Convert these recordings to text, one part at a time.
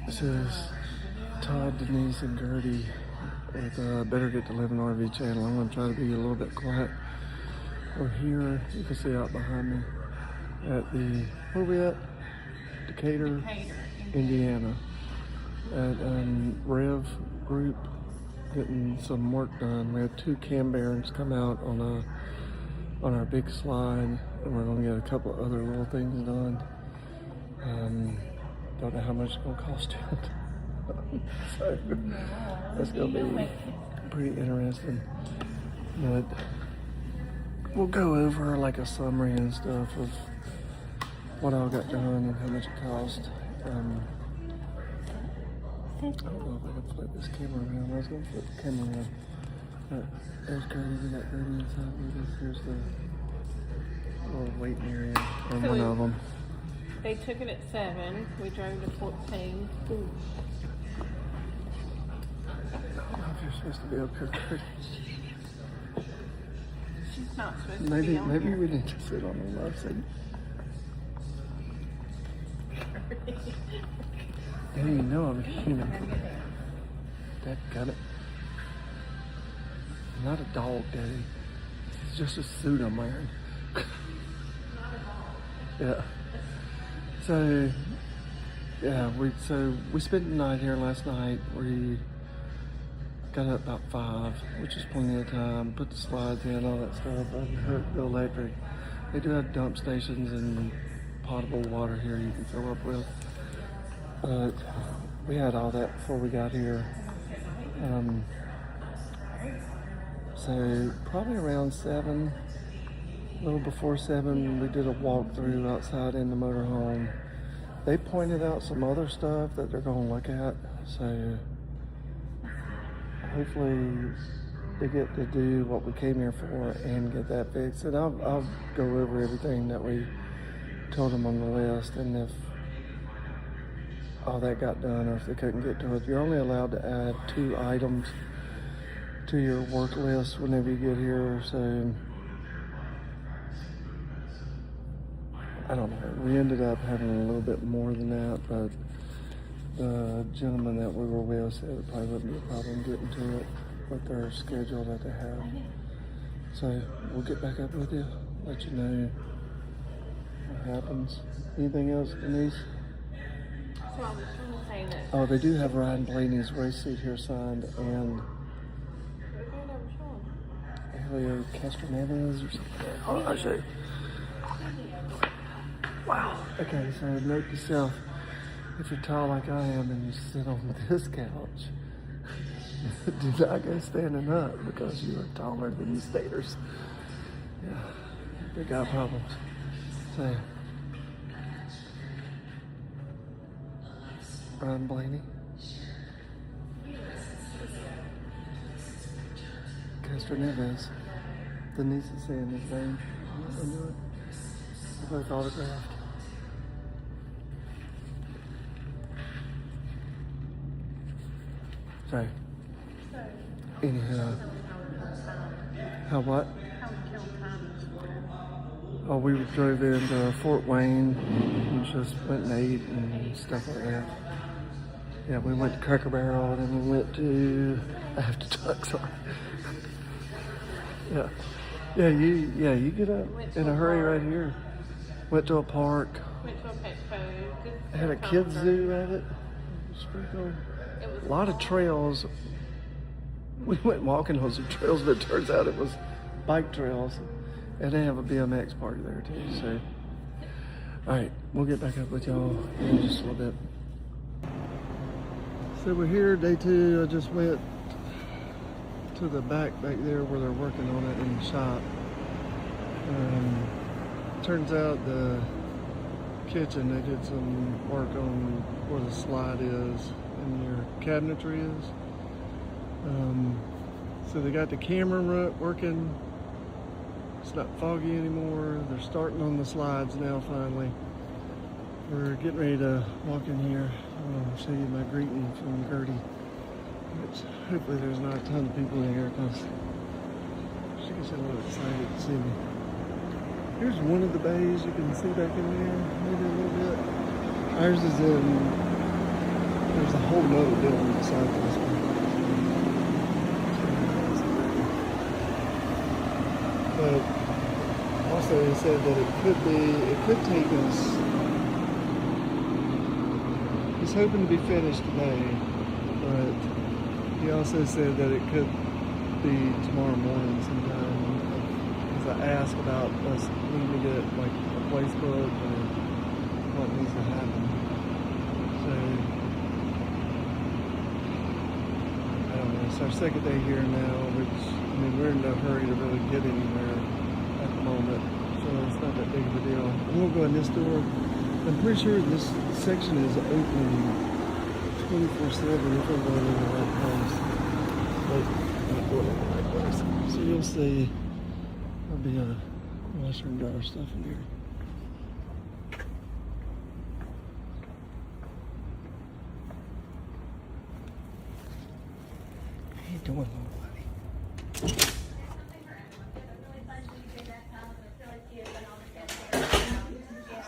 This is Todd, Denise, and Gertie with Better Get to Live in RV channel. I'm going to try to be a little bit quiet. We're here, you can see out behind me, at the, where are we at? Decatur, Indiana. At Rev Group, getting some work done. We had 2 cam bearings come out on our big slide, and we're going to get a couple other little things done. Don't know how much it's going to cost yet. So that's going to be pretty interesting. But we'll go over like a summary and stuff of what all got done and how much it cost. I don't know if I can flip this camera around. I was going to flip the camera around. There's Gertie, we got Gertie inside with us. Here's the little waiting area on one of them. They took it at 7. We drove to 14. Ooh. I don't know if you're supposed to be up here, Gertie. She's not supposed to be on Maybe here. we need to sit on the left side. Hey, you know I'm human. Dad got it. I'm not a dog, Daddy. It's just a suit I'm wearing. Yeah. So, yeah, we spent the night here last night. We got up about 5, which is plenty of time. Put the slides in, all that stuff. Unhooked the electric. They do have dump stations and potable water here you can fill up with. But we had all that before we got here. So probably around 7, a little before 7, we did a walkthrough outside in the motorhome. They pointed out some other stuff that they're going to look at. So hopefully they get to do what we came here for and get that fixed. And I'll go over everything that we told them on the list, and if all that got done or if they couldn't get to it. You're only allowed to add 2 items to your work list whenever you get here. So I don't know, we ended up having a little bit more than that, but the gentleman that we were with said it probably wouldn't be a problem getting to it with their schedule that they have. So we'll get back up with you, let you know what happens. Anything else, Denise? So I was trying to say that. Oh, they do have Ryan Blaney's race suit here signed, and Helio Castroneves or something. Oh, I'll show you. Wow. Okay, so note to self, if you're tall like I am and you sit on this couch, do not go standing up because you are taller than the staters. Yeah, they got problems. So, Ryan Blaney. Castroneves. Denise is saying his name. I knew it. They're both autographed. So, anyhow. How what? Oh, we drove into Fort Wayne and just went and ate and stuff like that. Yeah, we went to Cracker Barrel and then we went to, I have to talk, sorry. Yeah, you get up in a hurry right here. Went to a park. Went to a pet food. Had a kids zoo at it. It was pretty cool. A lot of trails. We went walking on some trails, but it turns out it was bike trails. And they have a BMX party there too, so. All right, we'll get back up with y'all in just a little bit. So we're here, day 2. I just went to the back there where they're working on it in the shop. Turns out the kitchen, they did some work on where the slide is and your cabinetry is. So they got the camera working. It's not foggy anymore. They're starting on the slides now finally. We're getting ready to walk in here. I'll show you my greeting from Gertie. Which hopefully there's not a ton of people in here because she gets a little excited to see me. Here's one of the bays you can see back in there, maybe a little bit. Ours is in There's a whole nother building beside this one. But also he said that it could take us, he's hoping to be finished today, but he also said that it could be tomorrow morning sometime. Because I asked about us needing to get like a place booked or what needs to happen. So I don't know, it's our second day here now, which, I mean, we're in no hurry to really get anywhere at the moment, so it's not that big of a deal. I'm gonna go in this door. I'm pretty sure this section is open 24/7 if I'm going in the right place. But not going in the right place. So you'll see there'll be a washer and dryer stuff in here. How you doing, little buddy?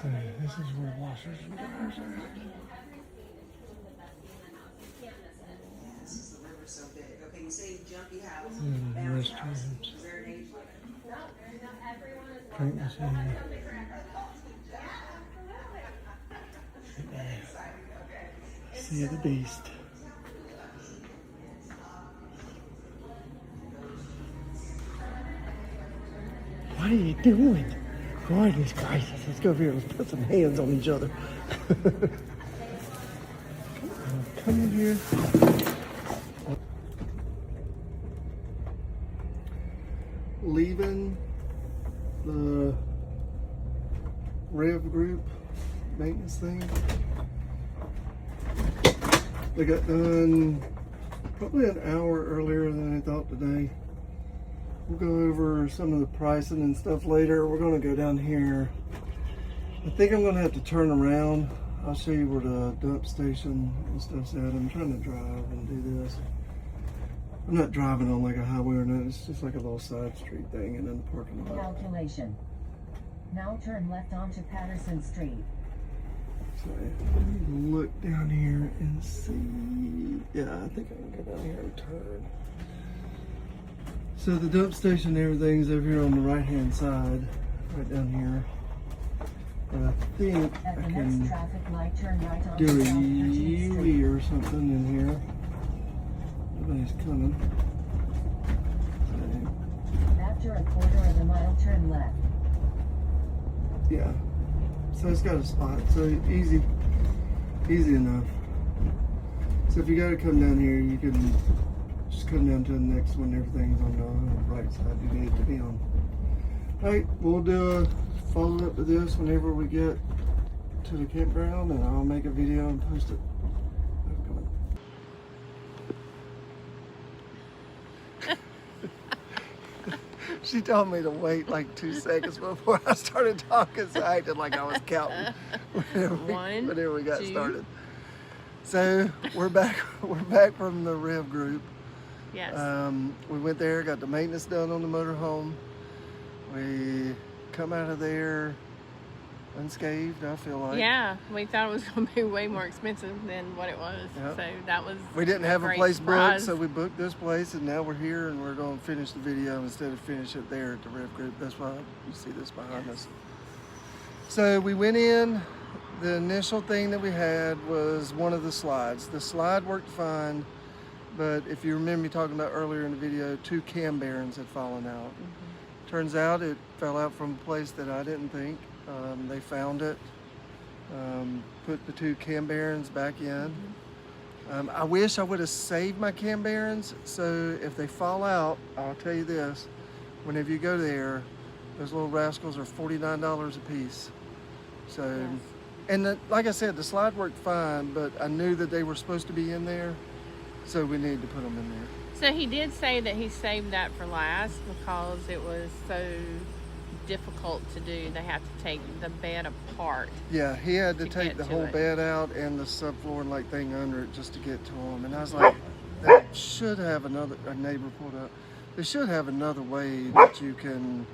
So this is where washers and dryers are. So big. Okay, you say jumpy house. Restrooms. Is there an age limit? Drink machine. See the beast. What are you doing? Goodness gracious, let's go over here. Let's put some hands on each other. Come in here. Leaving the Rev Group maintenance thing. They got done probably an hour earlier than I thought today. We'll go over some of the pricing and stuff later. We're gonna go down here. I think I'm gonna have to turn around. I'll show you where the dump station and stuff's at. I'm trying to drive and do this. I'm not driving on like a highway or nothing. It's just like a little side street thing and then the parking lot. Calculation. Now turn left onto Patterson Street. So let me look down here and see. Yeah, I think I can go down here and turn. So the dump station and everything's over here on the right hand side, right down here. But I think At I the can next traffic light, turn right onto do a South 13th Street. U or something in here. Nobody's coming. After a quarter of a mile, turn left. Yeah. So it's got a spot. So easy enough. So if you gotta come down here, you can just come down to the next one. Everything's on the right side you need it to be on. Alright, we'll do a follow up to this whenever we get to the campground, and I'll make a video and post it. She told me to wait like 2 seconds before I started talking, so I acted like I was counting whenever we got started. So we're back from the Rev Group. Yes. We went there, got the maintenance done on the motorhome. We come out of there unscathed, I feel like. Yeah, we thought it was going to be way more expensive than what it was. Yep. So that was We didn't have a great place surprise. booked, so we booked this place, and now we're here, and we're going to finish the video instead of finish it there at the Rev Group. That's why you see this behind us. So we went in. The initial thing that we had was one of the slides. The slide worked fine, but if you remember me talking about earlier in the video, 2 cam bearings had fallen out. Turns out it fell out from a place that I didn't think. They found it, put the 2 cam bearings back in. I wish I would have saved my cam bearings, so if they fall out, I'll tell you this, whenever you go there, those little rascals are $49 a piece. So, Yes. and like I said, the slide worked fine, but I knew that they were supposed to be in there, so we needed to put them in there. So he did say that he saved that for last because it was so difficult to do. They have to take the bed apart. Yeah, he had to To take get the to whole it. bed out and the subfloor and like thing under it just to get to him. And I was like, they should have another. A neighbor pulled up. They should have another way that you can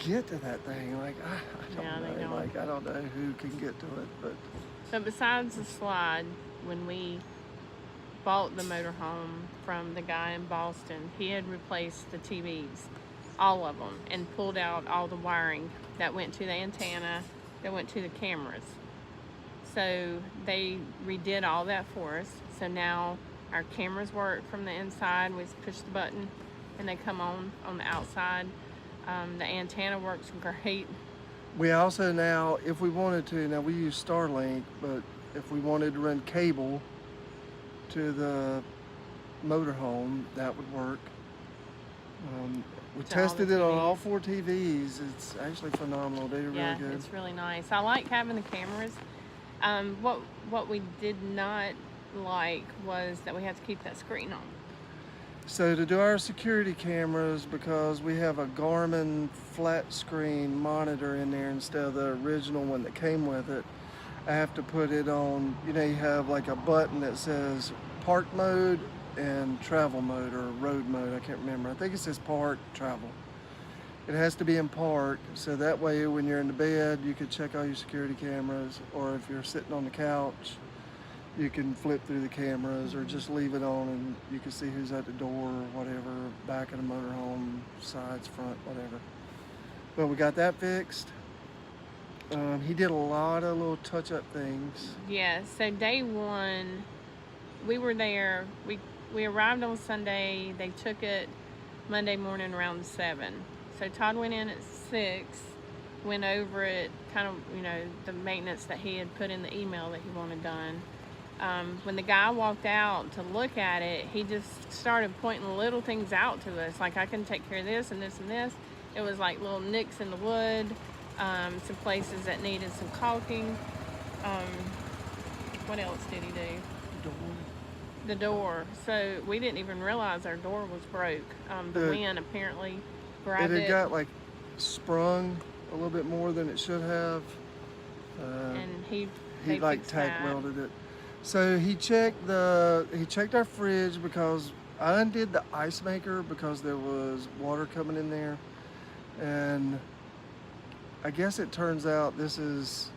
get to that thing. Like, I don't Yeah, they know. don't. Like, I don't know who can get to it, but But besides the slide, when we bought the motorhome from the guy in Boston, he had replaced the TVs, all of them, and pulled out all the wiring that went to the antenna, that went to the cameras. So they redid all that for us. So now our cameras work from the inside. We just push the button and they come on the outside. The antenna works great. we also now, if we wanted to, now we use Starlink, but if we wanted to run cable to the motorhome, that would work. We To all tested the it on TVs. all 4 TVs. It's actually phenomenal. They're Yeah, really good. it's really nice. I like having the cameras. What we did not like was that we had to keep that screen on. So to do our security cameras, because we have a Garmin flat screen monitor in there instead of the original one that came with it, I have to put it on, you know, you have like a button that says park mode and travel mode or road mode, I can't remember. I think it says park, travel. It has to be in park, so that way when you're in the bed, you can check all your security cameras, or if you're sitting on the couch, you can flip through the cameras or just leave it on and you can see who's at the door or whatever, back of the motorhome, sides, front, whatever. But we got that fixed. He did a lot of little touch-up things. Yeah, so day one, we were there. We arrived on Sunday. They took it Monday morning around 7. So Todd went in at 6, went over it, kind of, you know, the maintenance that he had put in the email that he wanted done. When the guy walked out to look at it, he just started pointing little things out to us, like I can take care of this and this and this. It was like little nicks in the wood, some places that needed some caulking. What else did he do? The door. So we didn't even realize our door was broke. The wind apparently grabbed It it. had got like sprung a little bit more than it should have. And he Like fixed tack that. welded it. So he checked our fridge because I undid the ice maker because there was water coming in there, and I guess it turns out this is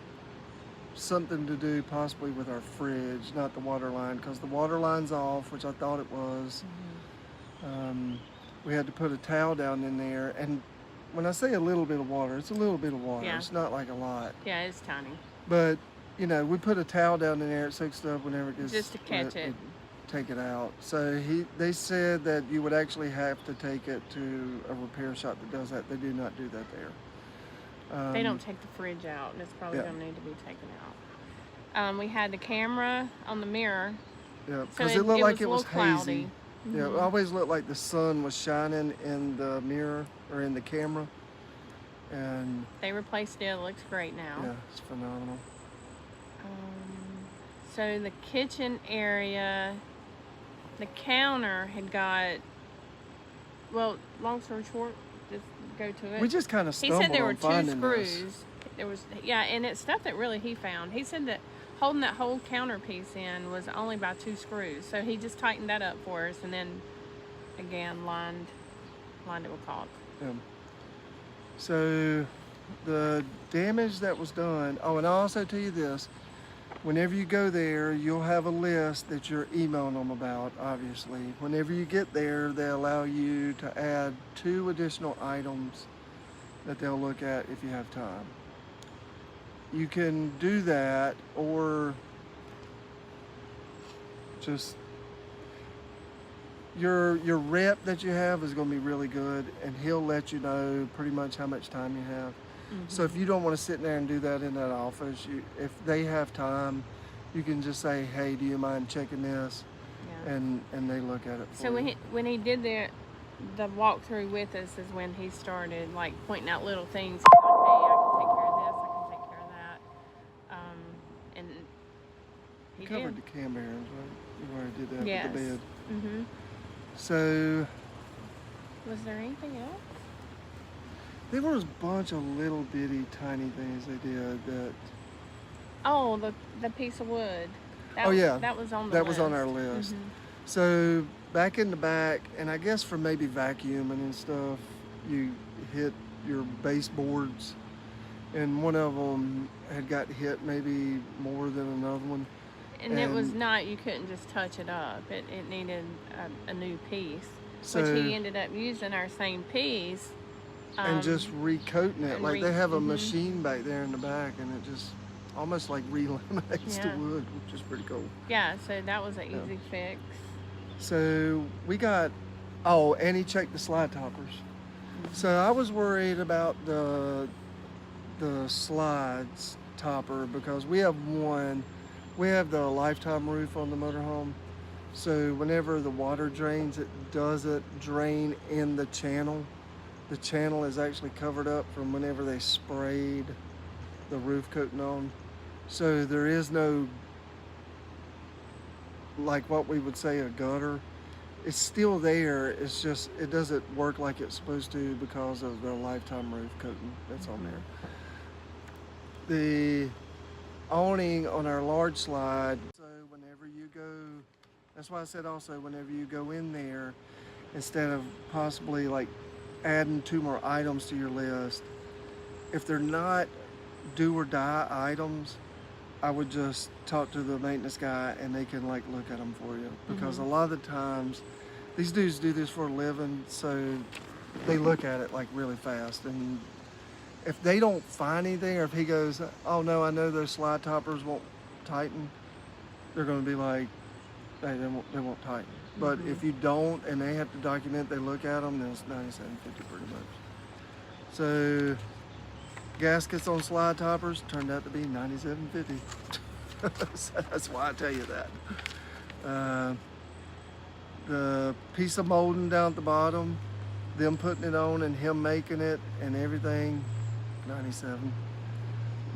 something to do possibly with our fridge, not the water line, because the water line's off, which I thought it was. We had to put a towel down in there, and when I say a little bit of water, it's a little bit of water. Yeah. It's not like a lot, Yeah, it's tiny. but you know, we put a towel down in there, it soaks it up whenever it gets Just to catch wet, it. take it out. So they said that you would actually have to take it to a repair shop that does that. They do not do that there. They don't take the fridge out. It's probably yeah. going to need to be taken out. We had the camera on the mirror. Yeah, So because it looked like it a was little hazy. cloudy. Yeah, it always looked like the sun was shining in the mirror or in the camera. And They replaced it. It looks great now. yeah, it's phenomenal. So the kitchen area, the counter had got, well, long story short, just go to it. We just kind of He stumbled said there were on 2 finding screws. this. There was, yeah, and it's stuff that really he found. He said that holding that whole counter piece in was only by 2 screws. So he just tightened that up for us and then again lined it with caulk. Yeah. So the damage that was done, oh, and I'll also tell you this, whenever you go there, you'll have a list that you're emailing them about, obviously. Whenever you get there, they allow you to add 2 additional items that they'll look at if you have time. You can do that, or just your rep that you have is going to be really good, and he'll let you know pretty much how much time you have. So if you don't want to sit there and do that in that office, if they have time, you can just say, hey, do you mind checking this? Yeah. And they look at it for So you. when he did the walkthrough with us is when he started like pointing out little things. He's like, hey, I can take care of this. I can take care of that. And he Covered did. the cam bearings, right? You already did that Yes. with the bed. Mm-hmm. So Was there anything else? there was a bunch of little bitty tiny things they did that. Oh, the piece of wood. Oh, yeah. That was on the That list. was on our list. Mhm. So back in the back, and I guess for maybe vacuuming and stuff, you hit your baseboards, and one of them had got hit maybe more than another one. And it was not, you couldn't just touch it up. It needed a new piece, So, which he ended up using our same piece. and just recoating it. and Like they have a machine back there in the back, and it just almost like relaminates the Yeah. wood, which is pretty cool. Yeah, so that was an easy fix. So we got, oh, and he checked the slide toppers. So I was worried about the slides topper because we have the lifetime roof on the motorhome. So whenever the water drains, it doesn't drain in the channel. The channel is actually covered up from whenever they sprayed the roof coating on. So there is no, like what we would say, a gutter. It's still there. It's just, it doesn't work like it's supposed to because of the lifetime roof coating that's on there. The awning on our large slide, so whenever you go, that's why I said also whenever you go in there, instead of possibly like adding 2 more items to your list, if they're not do or die items, I would just talk to the maintenance guy and they can like look at them for you, because a lot of the times these dudes do this for a living, so they look at it like really fast, and if they don't find anything, or if he goes, oh no, I know those slide toppers won't tighten, they're going to be like, hey, they won't tighten. But if you don't, and they have to document, they look at them, then it's $97.50 pretty much. So gaskets on slide toppers turned out to be $97.50. So that's why I tell you that. The piece of molding down at the bottom, them putting it on and him making it and everything, $97.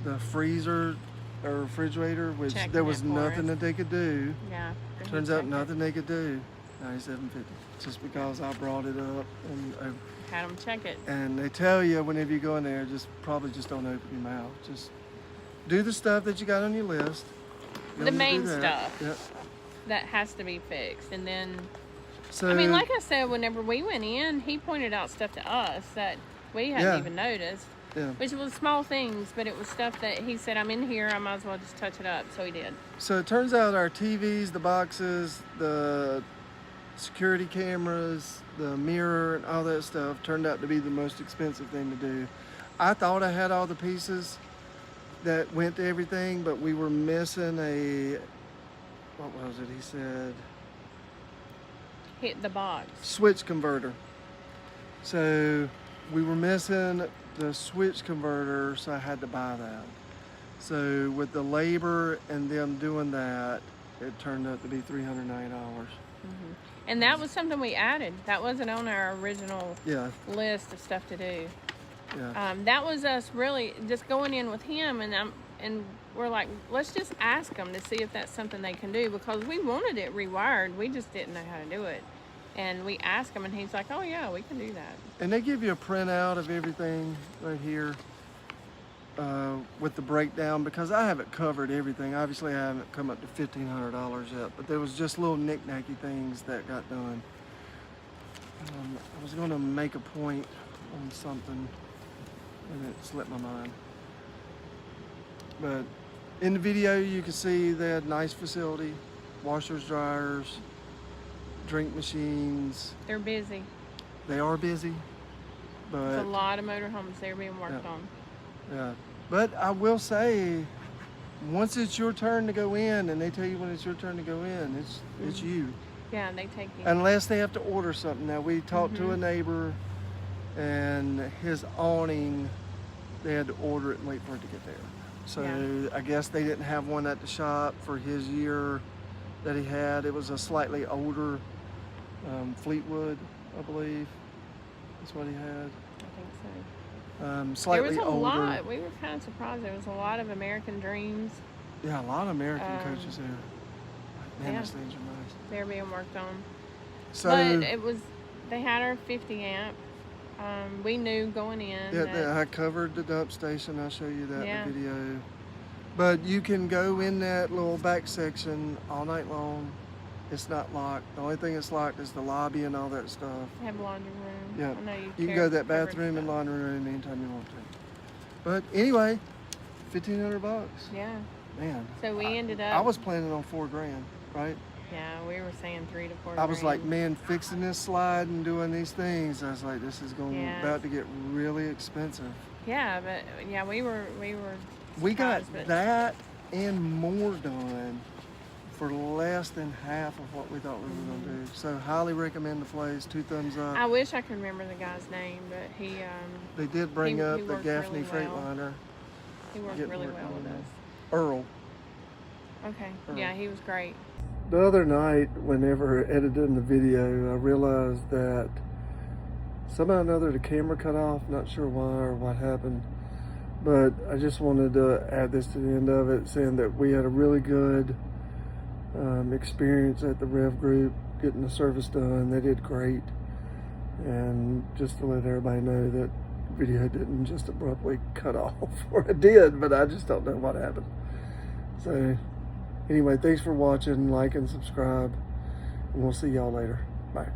The freezer or refrigerator, which Checking there was it for nothing us. that they could do. Yeah. Turns out nothing they could do. $97.50. Just because I brought it up and Had them check it. and they tell you whenever you go in there, probably just don't open your mouth. Just do the stuff that you got on your list. You The don't need to main do that. stuff. Yep. That has to be fixed. And then, So I mean, like I said, whenever we went in, he pointed out stuff to us that we hadn't Yeah. even noticed, yeah. which was small things, but it was stuff that he said, I'm in here, I might as well just touch it up. So he did. So it turns out our TVs, the boxes, the security cameras, the mirror, and all that stuff turned out to be the most expensive thing to do. I thought I had all the pieces that went to everything, but we were missing what was it? He said Hit the box. switch converter. So we were missing the switch converter, so I had to buy that. So with the labor and them doing that, it turned out to be $390. And that was something we added. That wasn't on our original Yeah, list of stuff to do. yeah. That was us really just going in with him, and we're like, let's just ask them to see if that's something they can do, because we wanted it rewired. We just didn't know how to do it. And we asked him, and he's like, oh yeah, we can do that. And they give you a printout of everything right here with the breakdown, because I haven't covered everything. Obviously, I haven't come up to $1,500 yet, but there was just little knick-knacky things that got done. I was going to make a point on something, and it slipped my mind. But in the video, you can see they had a nice facility, washers, dryers, drink machines. They're busy. They are busy, There's but a lot of motorhomes they're being worked Yeah. on. yeah. But I will say, once it's your turn to go in, and they tell you when it's your turn to go in, it's you. Yeah, they take you. Unless they have to order something. Now we talked to a neighbor, and his awning, they had to order it and wait for it to get there. So Yeah. I guess they didn't have one at the shop for his year that he had. It was a slightly older Fleetwood, I believe. That's what he had. I think so. There Slightly was a older. lot. We were kind of surprised. There was a lot of American Dreams. Yeah, a lot of American coaches there. Man, yeah. those things are nice. They're being worked on. So But they had our 50 amp. We knew going in. yeah, that, I covered the dump station. I'll show you that Yeah. in the video. But you can go in that little back section all night long It's not locked. The only thing that's locked is the lobby and all that stuff. They have a laundry room. Yeah. I know You can go to that bathroom and laundry room anytime you want to. But anyway, $1,500. Yeah. Man. So we ended up. I was planning on $4,000, right? Yeah, we were saying 3 to 4. I was like, grand. man, fixing this slide and doing these things. I was like, this is about to get really expensive. Yeah, but yeah, we were. We got surprised, but that and more done for less than half of what we thought we were going to do. So highly recommend the place. 2 thumbs up. I wish I could remember the guy's name, but he. They did bring he up the worked Gaffney really well. Freightliner. He worked Getting really work well with on us. Earl. Okay. Yeah, he was great. The other night, whenever editing the video, I realized that somehow or another the camera cut off. Not sure why or what happened, but I just wanted to add this to the end of it, saying that we had a really good experience at the Rev Group, getting the service done. They did great, and just to let everybody know that video didn't just abruptly cut off, or it did, but I just don't know what happened. So anyway, thanks for watching, like and subscribe, and we'll see y'all later. Bye.